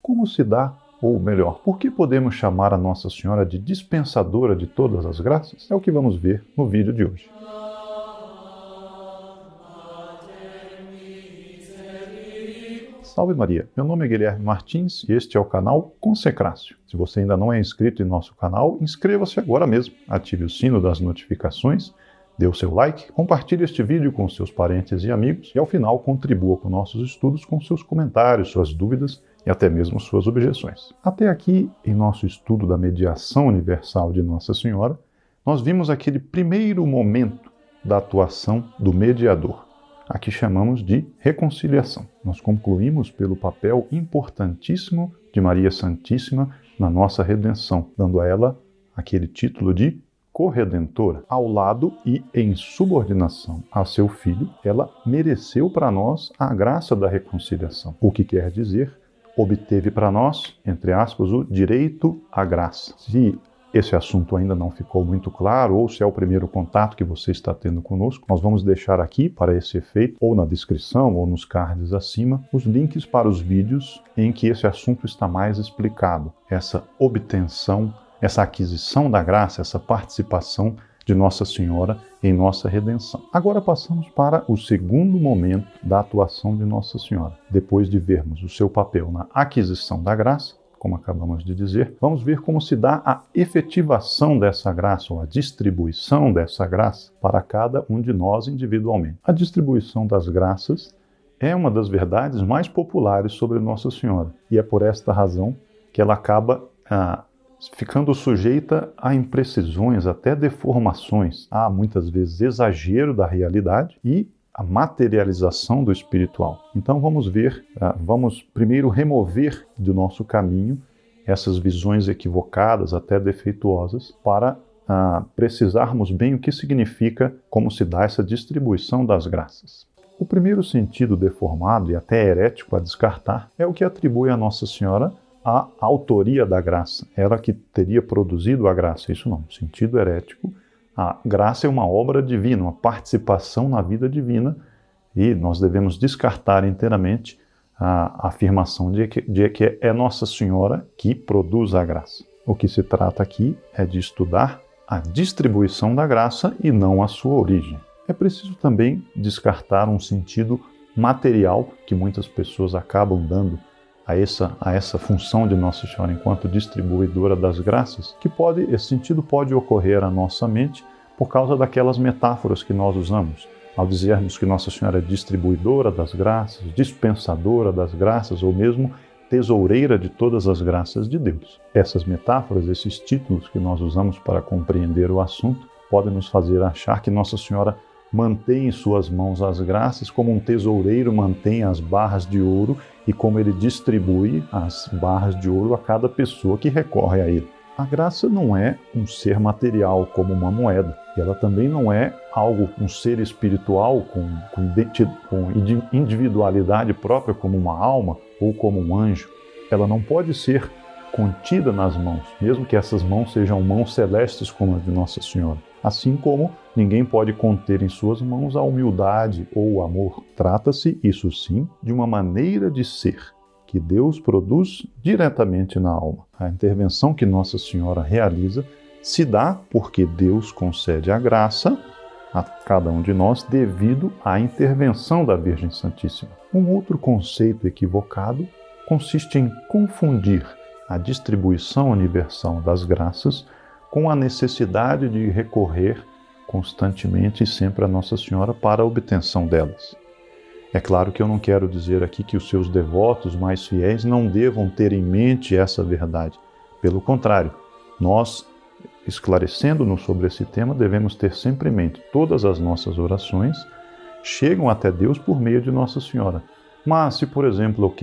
como se dá, ou melhor, por que podemos chamar a Nossa Senhora de dispensadora de todas as graças? É o que vamos ver no vídeo de hoje. Salve Maria, meu nome é Guilherme Martins e este é o canal Consecrácio. Se você ainda não é inscrito em nosso canal, inscreva-se agora mesmo, ative o sino das notificações, dê o seu like, compartilhe este vídeo com seus parentes e amigos e ao final contribua com nossos estudos com seus comentários, suas dúvidas e até mesmo suas objeções. Até aqui, em nosso estudo da mediação universal de Nossa Senhora, nós vimos aquele primeiro momento da atuação do mediador. Aqui chamamos de reconciliação. Nós concluímos pelo papel importantíssimo de Maria Santíssima na nossa redenção, dando a ela aquele título de corredentora. Ao lado e em subordinação a seu filho, ela mereceu para nós a graça da reconciliação. O que quer dizer, obteve para nós, entre aspas, o direito à graça. Se esse assunto ainda não ficou muito claro, ou se é o primeiro contato que você está tendo conosco, nós vamos deixar aqui, para esse efeito, ou na descrição, ou nos cards acima, os links para os vídeos em que esse assunto está mais explicado. Essa obtenção, essa aquisição da graça, essa participação de Nossa Senhora em nossa redenção. Agora passamos para o segundo momento da atuação de Nossa Senhora. Depois de vermos o seu papel na aquisição da graça, como acabamos de dizer, vamos ver como se dá a efetivação dessa graça, ou a distribuição dessa graça para cada um de nós individualmente. A distribuição das graças é uma das verdades mais populares sobre Nossa Senhora, e é por esta razão que ela acaba ficando sujeita a imprecisões, até deformações. Há muitas vezes exagero da realidade e a materialização do espiritual. Então vamos ver, vamos primeiro remover do nosso caminho essas visões equivocadas, até defeituosas, para precisarmos bem o que significa, como se dá essa distribuição das graças. O primeiro sentido deformado e até herético a descartar é o que atribui a Nossa Senhora a autoria da graça. Ela que teria produzido a graça. Isso não, sentido herético. A graça é uma obra divina, uma participação na vida divina, e nós devemos descartar inteiramente a afirmação de que é Nossa Senhora que produz a graça. O que se trata aqui é de estudar a distribuição da graça e não a sua origem. É preciso também descartar um sentido material que muitas pessoas acabam dando a essa função de Nossa Senhora enquanto distribuidora das graças, que esse sentido pode ocorrer à nossa mente por causa daquelas metáforas que nós usamos, ao dizermos que Nossa Senhora é distribuidora das graças, dispensadora das graças, ou mesmo tesoureira de todas as graças de Deus. Essas metáforas, esses títulos que nós usamos para compreender o assunto, podem nos fazer achar que Nossa Senhora mantém em suas mãos as graças como um tesoureiro mantém as barras de ouro e como ele distribui as barras de ouro a cada pessoa que recorre a ele. A graça não é um ser material como uma moeda. E ela também não é um ser espiritual com individualidade própria como uma alma ou como um anjo. Ela não pode ser contida nas mãos, mesmo que essas mãos sejam mãos celestes como a de Nossa Senhora. Assim como ninguém pode conter em suas mãos a humildade ou o amor. Trata-se, isso sim, de uma maneira de ser que Deus produz diretamente na alma. A intervenção que Nossa Senhora realiza se dá porque Deus concede a graça a cada um de nós devido à intervenção da Virgem Santíssima. Um outro conceito equivocado consiste em confundir a distribuição universal das graças com a necessidade de recorrer constantemente e sempre a Nossa Senhora para a obtenção delas. É claro que eu não quero dizer aqui que os seus devotos mais fiéis não devam ter em mente essa verdade. Pelo contrário, nós, esclarecendo-nos sobre esse tema, devemos ter sempre em mente todas as nossas orações chegam até Deus por meio de Nossa Senhora. Mas se, por exemplo,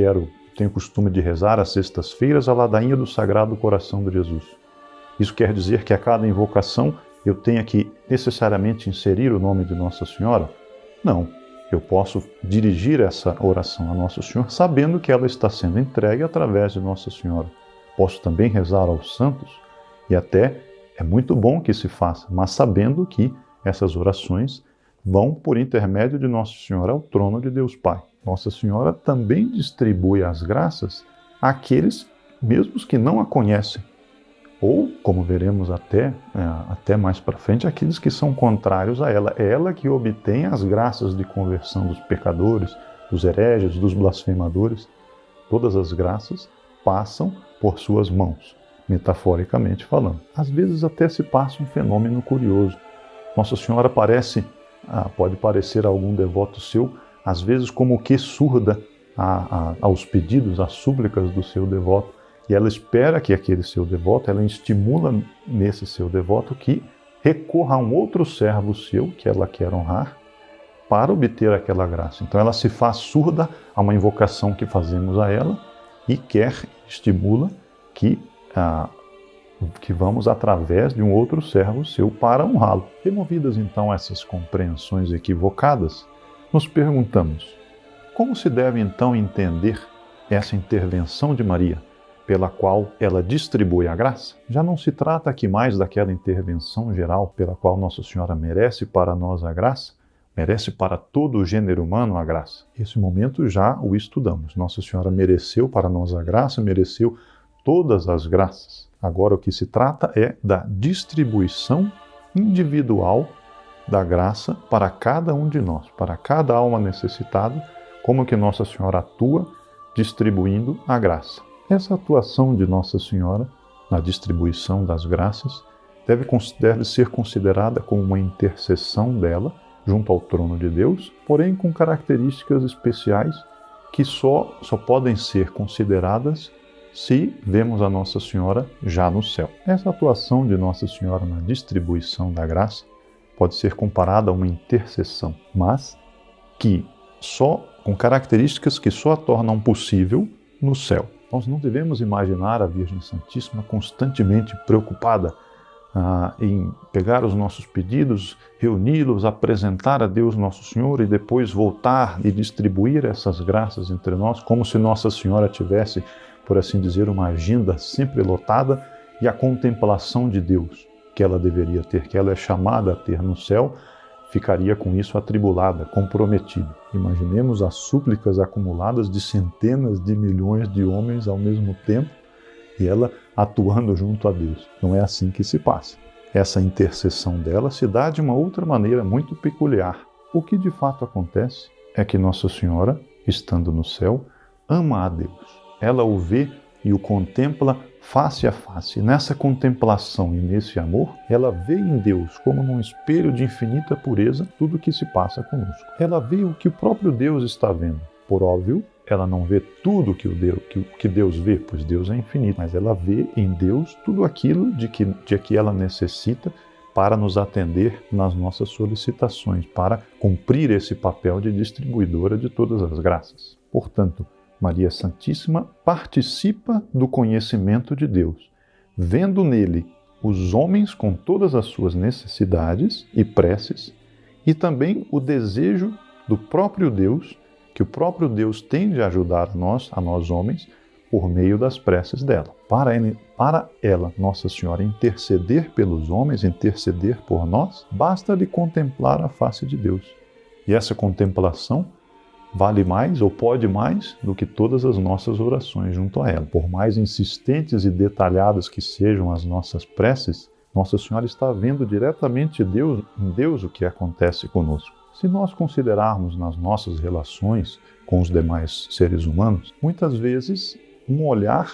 tenho costume de rezar às sextas-feiras a ladainha do Sagrado Coração de Jesus, isso quer dizer que a cada invocação eu tenha que necessariamente inserir o nome de Nossa Senhora? Não. Eu posso dirigir essa oração a Nossa Senhora sabendo que ela está sendo entregue através de Nossa Senhora. Posso também rezar aos santos e até é muito bom que se faça, mas sabendo que essas orações vão por intermédio de Nossa Senhora ao trono de Deus Pai. Nossa Senhora também distribui as graças àqueles mesmos que não a conhecem. Ou, como veremos até mais para frente, aqueles que são contrários a ela. É ela que obtém as graças de conversão dos pecadores, dos hereges, dos blasfemadores. Todas as graças passam por suas mãos, metaforicamente falando. Às vezes até se passa um fenômeno curioso. Nossa Senhora pode parecer a algum devoto seu, às vezes como que surda aos pedidos, às súplicas do seu devoto. E ela espera que aquele seu devoto, ela estimula nesse seu devoto que recorra a um outro servo seu, que ela quer honrar, para obter aquela graça. Então ela se faz surda a uma invocação que fazemos a ela e estimula que vamos através de um outro servo seu para honrá-lo. Removidas então essas compreensões equivocadas, nos perguntamos, como se deve então entender essa intervenção de Maria, pela qual ela distribui a graça? Já não se trata aqui mais daquela intervenção geral pela qual Nossa Senhora merece para nós a graça, merece para todo o gênero humano a graça. Esse momento já o estudamos. Nossa Senhora mereceu para nós a graça, mereceu todas as graças. Agora o que se trata é da distribuição individual da graça para cada um de nós, para cada alma necessitada, como que Nossa Senhora atua distribuindo a graça. Essa atuação de Nossa Senhora na distribuição das graças deve ser considerada como uma intercessão dela junto ao trono de Deus, porém com características especiais que só podem ser consideradas se vemos a Nossa Senhora já no céu. Essa atuação de Nossa Senhora na distribuição da graça pode ser comparada a uma intercessão, mas com características que só a tornam possível no céu. Nós não devemos imaginar a Virgem Santíssima constantemente preocupada em pegar os nossos pedidos, reuni-los, apresentar a Deus Nosso Senhor e depois voltar e distribuir essas graças entre nós, como se Nossa Senhora tivesse, por assim dizer, uma agenda sempre lotada e a contemplação de Deus que ela deveria ter, que ela é chamada a ter no céu, ficaria com isso atribulada, comprometida. Imaginemos as súplicas acumuladas de centenas de milhões de homens ao mesmo tempo e ela atuando junto a Deus. Não é assim que se passa. Essa intercessão dela se dá de uma outra maneira muito peculiar. O que de fato acontece é que Nossa Senhora, estando no céu, ama a Deus. Ela o vê e o contempla face a face. Nessa contemplação e nesse amor, ela vê em Deus, como num espelho de infinita pureza, tudo o que se passa conosco. Ela vê o que o próprio Deus está vendo. Por óbvio, ela não vê tudo que Deus vê, pois Deus é infinito, mas ela vê em Deus tudo aquilo de que ela necessita para nos atender nas nossas solicitações, para cumprir esse papel de distribuidora de todas as graças. Portanto, Maria Santíssima participa do conhecimento de Deus, vendo nele os homens com todas as suas necessidades e preces, e também o desejo do próprio Deus, que o próprio Deus tem de ajudar a nós homens, por meio das preces dela. Para ela, Nossa Senhora, interceder pelos homens, interceder por nós, basta de contemplar a face de Deus. E essa contemplação vale mais ou pode mais do que todas as nossas orações junto a ela. Por mais insistentes e detalhadas que sejam as nossas preces, Nossa Senhora está vendo diretamente em Deus o que acontece conosco. Se nós considerarmos nas nossas relações com os demais seres humanos, muitas vezes um olhar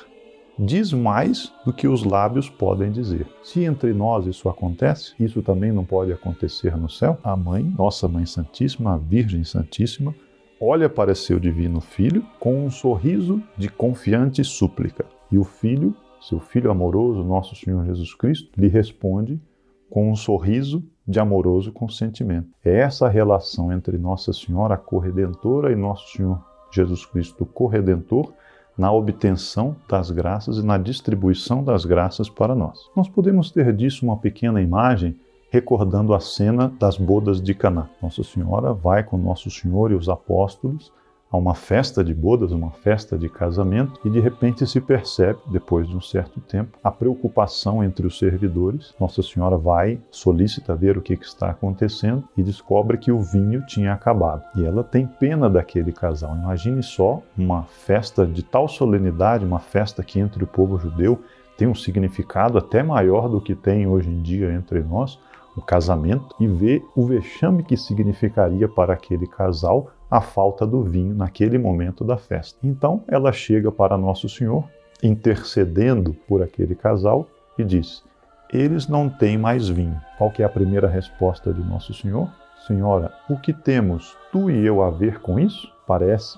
diz mais do que os lábios podem dizer. Se entre nós isso acontece, isso também não pode acontecer no céu. A Mãe, Nossa Mãe Santíssima, a Virgem Santíssima, olha para seu divino Filho com um sorriso de confiante súplica. E o Filho, seu Filho amoroso, nosso Senhor Jesus Cristo, lhe responde com um sorriso de amoroso consentimento. É essa a relação entre Nossa Senhora, a corredentora, e Nosso Senhor Jesus Cristo, o corredentor, na obtenção das graças e na distribuição das graças para nós. Nós podemos ter disso uma pequena imagem recordando a cena das bodas de Caná. Nossa Senhora vai com Nosso Senhor e os apóstolos a uma festa de bodas, uma festa de casamento, e de repente se percebe, depois de um certo tempo, a preocupação entre os servidores. Nossa Senhora vai, solicita ver o que está acontecendo e descobre que o vinho tinha acabado. E ela tem pena daquele casal. Imagine só uma festa de tal solenidade, uma festa que entre o povo judeu tem um significado até maior do que tem hoje em dia entre nós, o casamento, e ver o vexame que significaria para aquele casal a falta do vinho naquele momento da festa. Então ela chega para Nosso Senhor, intercedendo por aquele casal, e diz: eles não têm mais vinho. Qual que é a primeira resposta de Nosso Senhor? Senhora, o que temos tu e eu a ver com isso?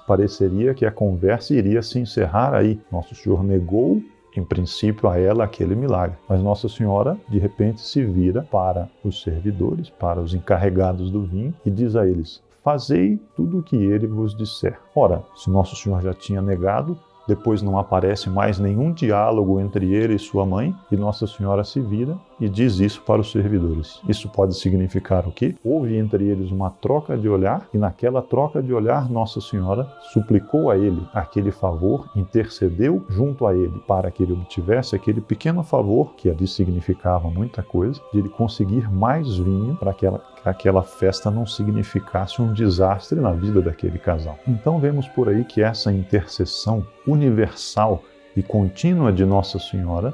Pareceria que a conversa iria se encerrar aí. Nosso Senhor negou, em princípio, a ela aquele milagre. Mas Nossa Senhora, de repente, se vira para os servidores, para os encarregados do vinho, e diz a eles: fazei tudo o que ele vos disser. Ora, se Nosso Senhor já tinha negado, depois não aparece mais nenhum diálogo entre ele e sua mãe, e Nossa Senhora se vira e diz isso para os servidores. Isso pode significar o quê? Houve entre eles uma troca de olhar, e naquela troca de olhar Nossa Senhora suplicou a ele aquele favor, intercedeu junto a ele para que ele obtivesse aquele pequeno favor, que ali significava muita coisa, de ele conseguir mais vinho para que aquela festa não significasse um desastre na vida daquele casal. Então vemos por aí que essa intercessão universal e contínua de Nossa Senhora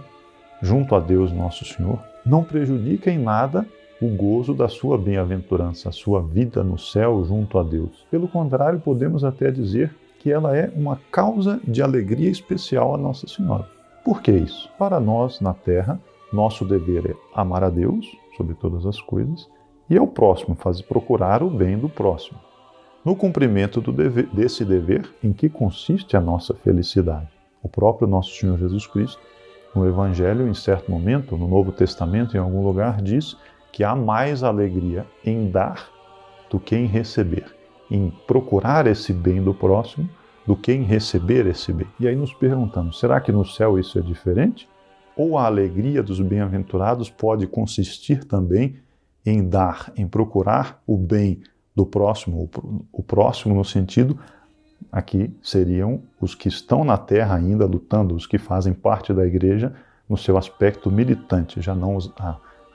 junto a Deus Nosso Senhor não prejudica em nada o gozo da sua bem-aventurança, a sua vida no céu junto a Deus. Pelo contrário, podemos até dizer que ela é uma causa de alegria especial a Nossa Senhora. Por que isso? Para nós, na Terra, nosso dever é amar a Deus sobre todas as coisas e ao próximo, procurar o bem do próximo. No cumprimento desse dever, em que consiste a nossa felicidade? O próprio Nosso Senhor Jesus Cristo, no Evangelho, em certo momento, no Novo Testamento, em algum lugar, diz que há mais alegria em dar do que em receber, em procurar esse bem do próximo do que em receber esse bem. E aí nos perguntamos, será que no céu isso é diferente? Ou a alegria dos bem-aventurados pode consistir também em dar, em procurar o bem do próximo, o próximo no sentido, aqui seriam os que estão na terra ainda lutando, os que fazem parte da igreja no seu aspecto militante, já não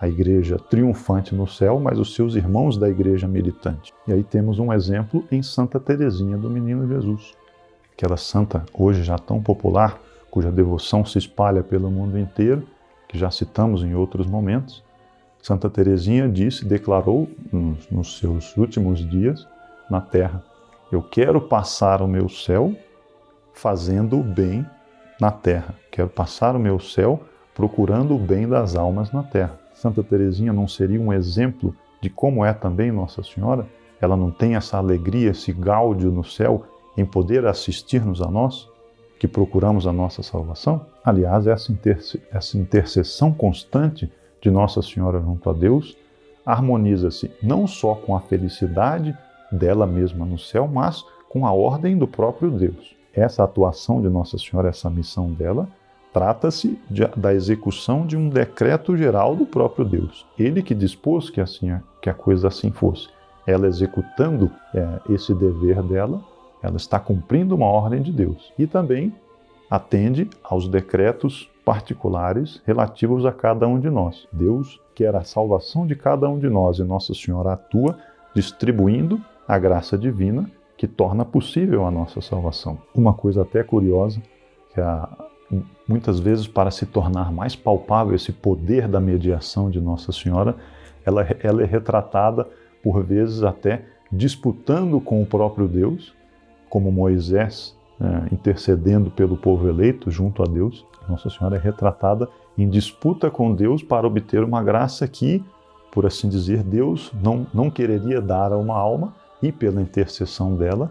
a igreja triunfante no céu, mas os seus irmãos da igreja militante. E aí temos um exemplo em Santa Teresinha do Menino Jesus, aquela santa hoje já tão popular, cuja devoção se espalha pelo mundo inteiro, que já citamos em outros momentos. Santa Teresinha declarou nos seus últimos dias na terra: eu quero passar o meu céu fazendo o bem na terra. Quero passar o meu céu procurando o bem das almas na terra. Santa Teresinha não seria um exemplo de como é também Nossa Senhora? Ela não tem essa alegria, esse gáudio no céu em poder assistir-nos a nós, que procuramos a nossa salvação? Aliás, essa intercessão constante de Nossa Senhora junto a Deus harmoniza-se não só com a felicidade dela mesma no céu, mas com a ordem do próprio Deus. Essa atuação de Nossa Senhora, essa missão dela, trata-se da execução de um decreto geral do próprio Deus. Ele que dispôs que a coisa assim fosse. Ela executando esse dever dela, ela está cumprindo uma ordem de Deus. E também atende aos decretos particulares relativos a cada um de nós. Deus quer a salvação de cada um de nós e Nossa Senhora atua distribuindo a graça divina que torna possível a nossa salvação. Uma coisa até curiosa, que muitas vezes, para se tornar mais palpável esse poder da mediação de Nossa Senhora, ela é retratada, por vezes, até disputando com o próprio Deus, como Moisés intercedendo pelo povo eleito junto a Deus. Nossa Senhora é retratada em disputa com Deus para obter uma graça que, por assim dizer, Deus não quereria dar a uma alma, e pela intercessão dela,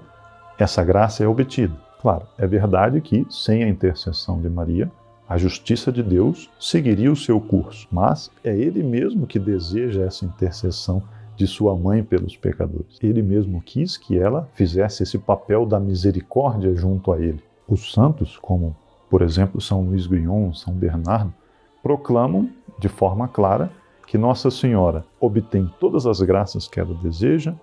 essa graça é obtida. Claro, é verdade que, sem a intercessão de Maria, a justiça de Deus seguiria o seu curso, mas é Ele mesmo que deseja essa intercessão de sua mãe pelos pecadores. Ele mesmo quis que ela fizesse esse papel da misericórdia junto a Ele. Os santos, como, por exemplo, São Luís Grignon, São Bernardo, proclamam de forma clara que Nossa Senhora obtém todas as graças que ela deseja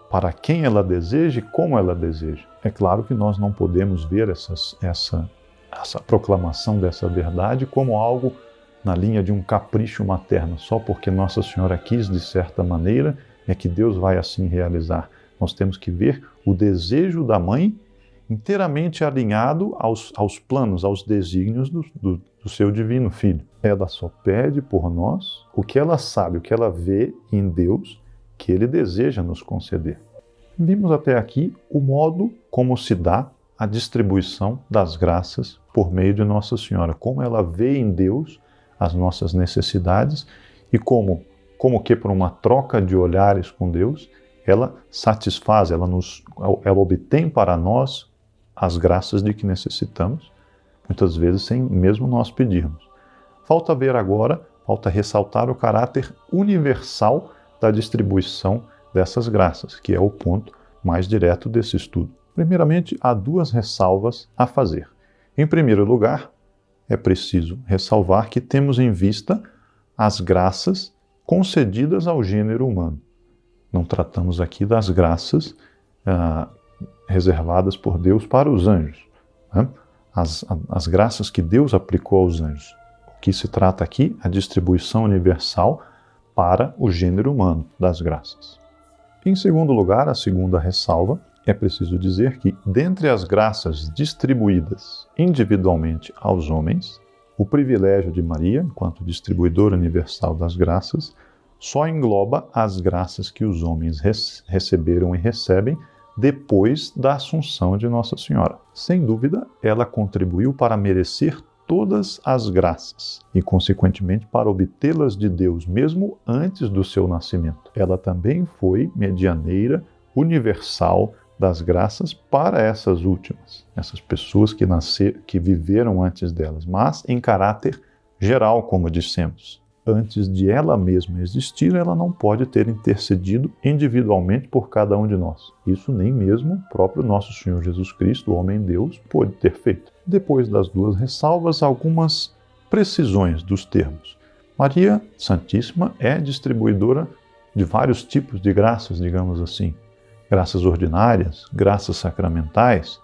para quem ela deseja e como ela deseja. É claro que nós não podemos ver essa proclamação dessa verdade como algo na linha de um capricho materno, só porque Nossa Senhora quis de certa maneira, é que Deus vai assim realizar. Nós temos que ver o desejo da mãe inteiramente alinhado aos planos, aos desígnios do seu divino Filho. Ela só pede por nós o que ela sabe, o que ela vê em Deus, que Ele deseja nos conceder. Vimos até aqui o modo como se dá a distribuição das graças por meio de Nossa Senhora, como ela vê em Deus as nossas necessidades e como que por uma troca de olhares com Deus, ela satisfaz, ela obtém para nós as graças de que necessitamos, muitas vezes sem mesmo nós pedirmos. Falta ressaltar o caráter universal da distribuição dessas graças, que é o ponto mais direto desse estudo. Primeiramente, há duas ressalvas a fazer. Em primeiro lugar, é preciso ressalvar que temos em vista as graças concedidas ao gênero humano. Não tratamos aqui das graças reservadas por Deus para os anjos, né? As graças que Deus aplicou aos anjos. O que se trata aqui é a distribuição universal para o gênero humano das graças. Em segundo lugar, a segunda ressalva, é preciso dizer que, dentre as graças distribuídas individualmente aos homens, o privilégio de Maria, enquanto distribuidora universal das graças, só engloba as graças que os homens receberam e recebem depois da Assunção de Nossa Senhora. Sem dúvida, ela contribuiu para merecer todas as graças e, consequentemente, para obtê-las de Deus, mesmo antes do seu nascimento. Ela também foi medianeira universal das graças para essas últimas, essas pessoas que viveram antes delas, mas em caráter geral, como dissemos. Antes de ela mesma existir, ela não pode ter intercedido individualmente por cada um de nós. Isso nem mesmo o próprio nosso Senhor Jesus Cristo, o homem-Deus, pôde ter feito. Depois das duas ressalvas, algumas precisões dos termos. Maria Santíssima é distribuidora de vários tipos de graças, digamos assim. Graças ordinárias, graças sacramentais,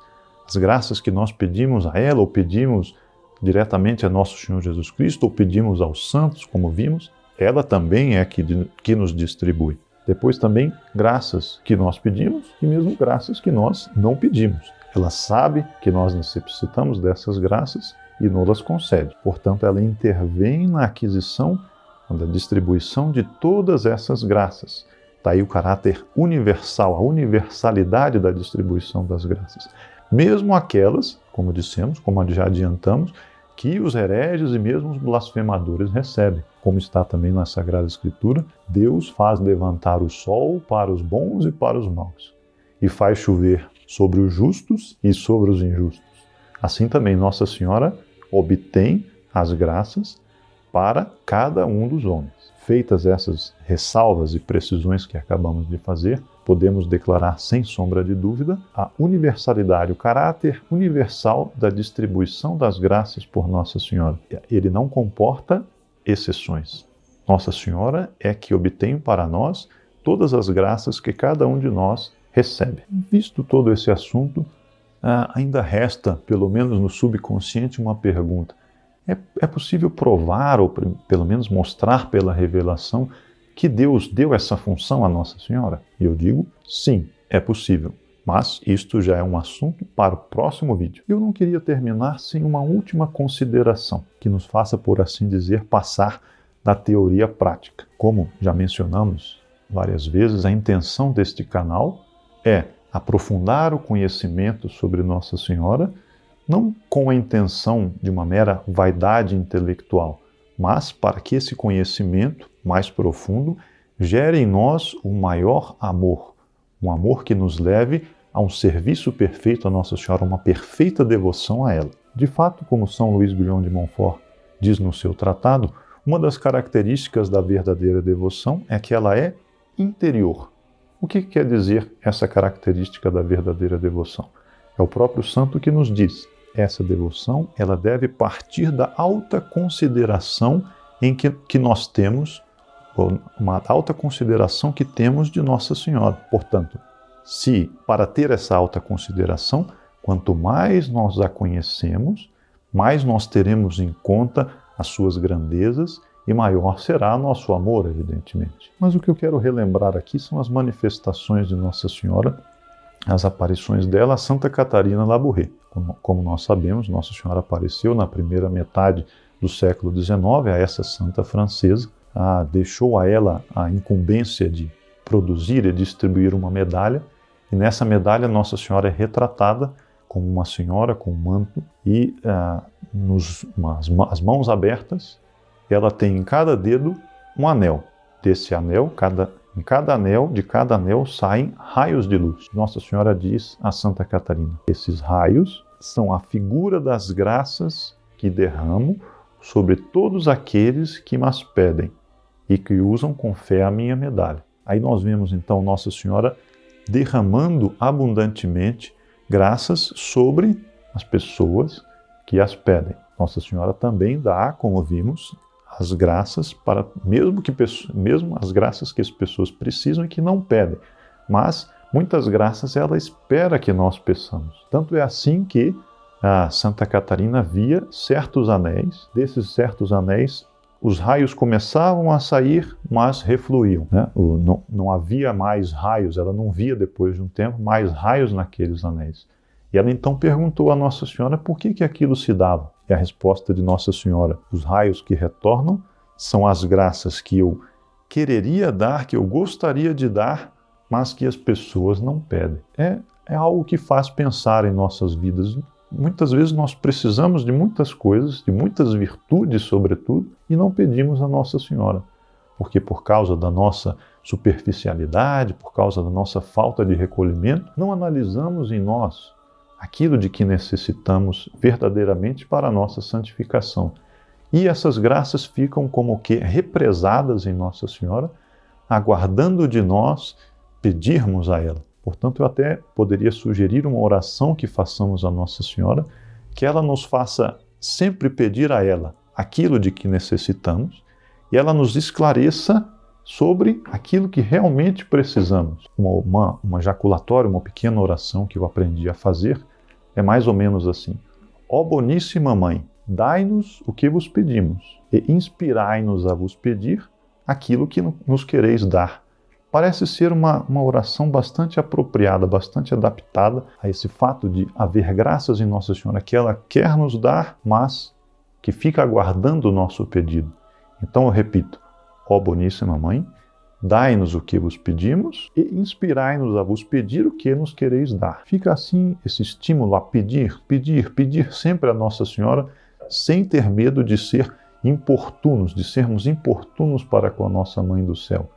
as graças que nós pedimos a ela ou pedimos diretamente a nosso Senhor Jesus Cristo, ou pedimos aos santos, como vimos, ela também é que nos distribui. Depois também graças que nós pedimos e mesmo graças que nós não pedimos. Ela sabe que nós necessitamos dessas graças e nos concede. Portanto, ela intervém na aquisição, na distribuição de todas essas graças. Daí o caráter universal, a universalidade da distribuição das graças. Mesmo aquelas, como dissemos, como já adiantamos, que os hereges e mesmo os blasfemadores recebem. Como está também na Sagrada Escritura, Deus faz levantar o sol para os bons e para os maus, e faz chover sobre os justos e sobre os injustos. Assim também Nossa Senhora obtém as graças para cada um dos homens. Feitas essas ressalvas e precisões que acabamos de fazer, podemos declarar sem sombra de dúvida a universalidade, o caráter universal da distribuição das graças por Nossa Senhora. Ele não comporta exceções. Nossa Senhora é que obtém para nós todas as graças que cada um de nós recebe. Visto todo esse assunto, ainda resta, pelo menos no subconsciente, uma pergunta. É possível provar, ou pelo menos mostrar pela revelação, que Deus deu essa função a Nossa Senhora? E eu digo, sim, é possível. Mas isto já é um assunto para o próximo vídeo. Eu não queria terminar sem uma última consideração, que nos faça, por assim dizer, passar da teoria à prática. Como já mencionamos várias vezes, a intenção deste canal é aprofundar o conhecimento sobre Nossa Senhora, não com a intenção de uma mera vaidade intelectual, mas para que esse conhecimento mais profundo gere em nós um maior amor, um amor que nos leve a um serviço perfeito a Nossa Senhora, uma perfeita devoção a ela. De fato, como São Luís Guilhom de Montfort diz no seu tratado, uma das características da verdadeira devoção é que ela é interior. O que quer dizer essa característica da verdadeira devoção? É o próprio santo que nos diz. Essa devoção, ela deve partir da alta consideração que nós temos, uma alta consideração que temos de Nossa Senhora. Portanto, se, para ter essa alta consideração, quanto mais nós a conhecemos, mais nós teremos em conta as suas grandezas e maior será nosso amor, evidentemente. Mas o que eu quero relembrar aqui são as manifestações de Nossa Senhora, as aparições dela a Santa Catarina Labouré. Como nós sabemos, Nossa Senhora apareceu na primeira metade do século XIX a essa santa francesa, deixou a ela a incumbência de produzir e distribuir uma medalha, e nessa medalha Nossa Senhora é retratada como uma senhora com um manto e as mãos abertas, ela tem em cada dedo um anel. Desse anel, de cada anel saem raios de luz. Nossa Senhora diz a Santa Catarina: esses raios são a figura das graças que derramo sobre todos aqueles que mas pedem e que usam com fé a minha medalha. Aí nós vemos então Nossa Senhora derramando abundantemente graças sobre as pessoas que as pedem. Nossa Senhora também dá, como vimos, as graças para mesmo as graças que as pessoas precisam e que não pedem, mas muitas graças ela espera que nós peçamos. Tanto é assim que a Santa Catarina via certos anéis, desses certos anéis os raios começavam a sair, mas refluíam, né? Não havia mais raios, ela não via depois de um tempo mais raios naqueles anéis. E ela então perguntou a Nossa Senhora por que aquilo se dava. E a resposta de Nossa Senhora: os raios que retornam são as graças que eu quereria dar, que eu gostaria de dar, mas que as pessoas não pedem. É algo que faz pensar em nossas vidas. Muitas vezes nós precisamos de muitas coisas, de muitas virtudes, sobretudo, e não pedimos a Nossa Senhora. Porque por causa da nossa superficialidade, por causa da nossa falta de recolhimento, não analisamos em nós aquilo de que necessitamos verdadeiramente para a nossa santificação. E essas graças ficam como que represadas em Nossa Senhora, aguardando de nós pedirmos a ela. Portanto, eu até poderia sugerir uma oração que façamos a Nossa Senhora, que ela nos faça sempre pedir a ela aquilo de que necessitamos e ela nos esclareça sobre aquilo que realmente precisamos. Uma jaculatória, uma pequena oração que eu aprendi a fazer é mais ou menos assim: ó boníssima Mãe, dai-nos o que vos pedimos e inspirai-nos a vos pedir aquilo que nos quereis dar. Parece ser uma oração bastante apropriada, bastante adaptada a esse fato de haver graças em Nossa Senhora que ela quer nos dar, mas que fica aguardando o nosso pedido. Então eu repito: ó boníssima Mãe, dai-nos o que vos pedimos e inspirai-nos a vos pedir o que nos quereis dar. Fica assim esse estímulo a pedir sempre a Nossa Senhora, sem ter medo de ser importunos, de sermos importunos para com a nossa Mãe do Céu.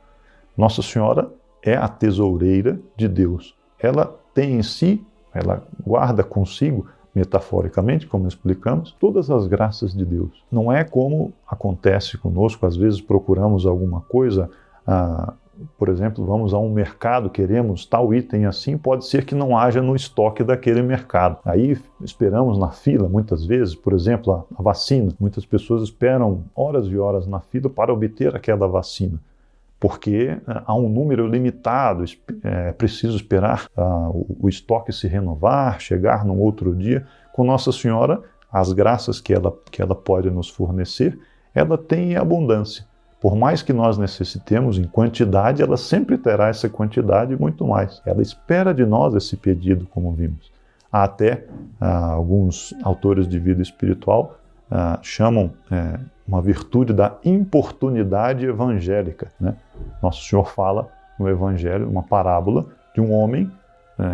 Nossa Senhora é a tesoureira de Deus. Ela tem em si, ela guarda consigo, metaforicamente, como explicamos, todas as graças de Deus. Não é como acontece conosco, às vezes procuramos alguma coisa, por exemplo, vamos a um mercado, queremos tal item assim, pode ser que não haja no estoque daquele mercado. Aí esperamos na fila, muitas vezes, por exemplo, a vacina. Muitas pessoas esperam horas e horas na fila para obter aquela vacina, porque há um número limitado, é preciso esperar o estoque se renovar, chegar num outro dia. Com Nossa Senhora, as graças que ela pode nos fornecer, ela tem em abundância. Por mais que nós necessitemos em quantidade, ela sempre terá essa quantidade e muito mais. Ela espera de nós esse pedido, como vimos. Há até alguns autores de vida espiritual chamam uma virtude da importunidade evangélica, né? Nosso Senhor fala no Evangelho, uma parábola de um homem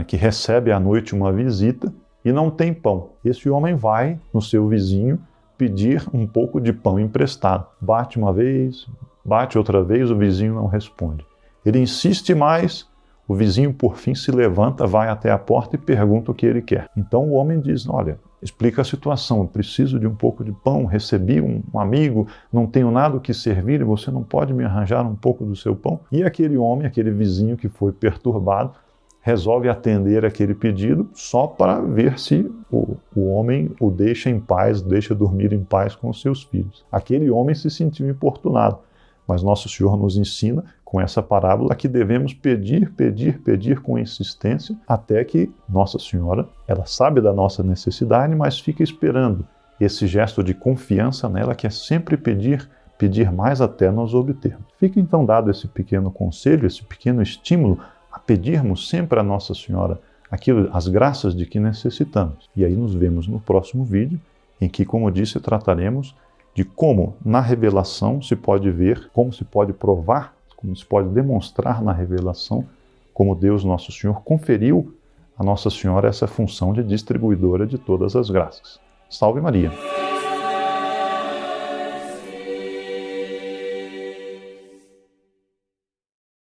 que recebe à noite uma visita e não tem pão. Esse homem vai no seu vizinho pedir um pouco de pão emprestado. Bate uma vez, bate outra vez, o vizinho não responde. Ele insiste mais, o vizinho por fim se levanta, vai até a porta e pergunta o que ele quer. Então o homem diz: olha, explica a situação, eu preciso de um pouco de pão, recebi um amigo, não tenho nada o que servir e você não pode me arranjar um pouco do seu pão? E aquele homem, aquele vizinho que foi perturbado, resolve atender aquele pedido só para ver se o homem o deixa em paz, deixa dormir em paz com os seus filhos. Aquele homem se sentiu importunado, mas Nosso Senhor nos ensina com essa parábola que devemos pedir, pedir, pedir com insistência, até que Nossa Senhora, ela sabe da nossa necessidade, mas fica esperando esse gesto de confiança nela, que é sempre pedir, pedir mais até nós obtermos. Fica então dado esse pequeno conselho, esse pequeno estímulo a pedirmos sempre a Nossa Senhora as graças de que necessitamos. E aí nos vemos no próximo vídeo, em que, como eu disse, trataremos de como na revelação se pode ver, como se pode provar, como se pode demonstrar na revelação como Deus Nosso Senhor conferiu a Nossa Senhora essa função de distribuidora de todas as graças. Salve Maria!